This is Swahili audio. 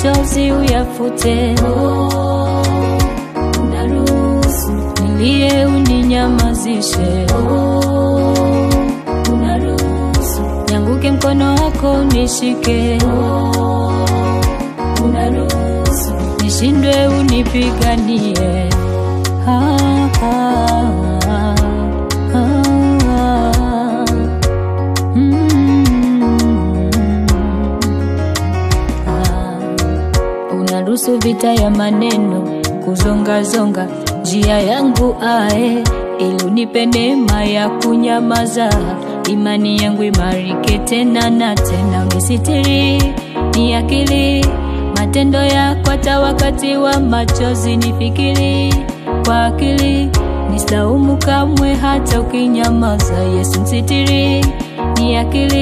machozi uyafute. Unaruhusu nilie uninyamazishe. Unaruhusu nyanguke mkono wako unishike. Unaruhusu nishindwe unipiganie. Unaruhusu vita ya maneno kuzonga zonga njia yangu ili unipe neema ya kunyamaza. Imani yangu imarike tena na tena. Unisitiri ni akili matendo yako hata wakati wa machozi. Nifikiri kwa akili nisilaumu kamwe hata ukinyamaza. Yesu nisitiri ni akili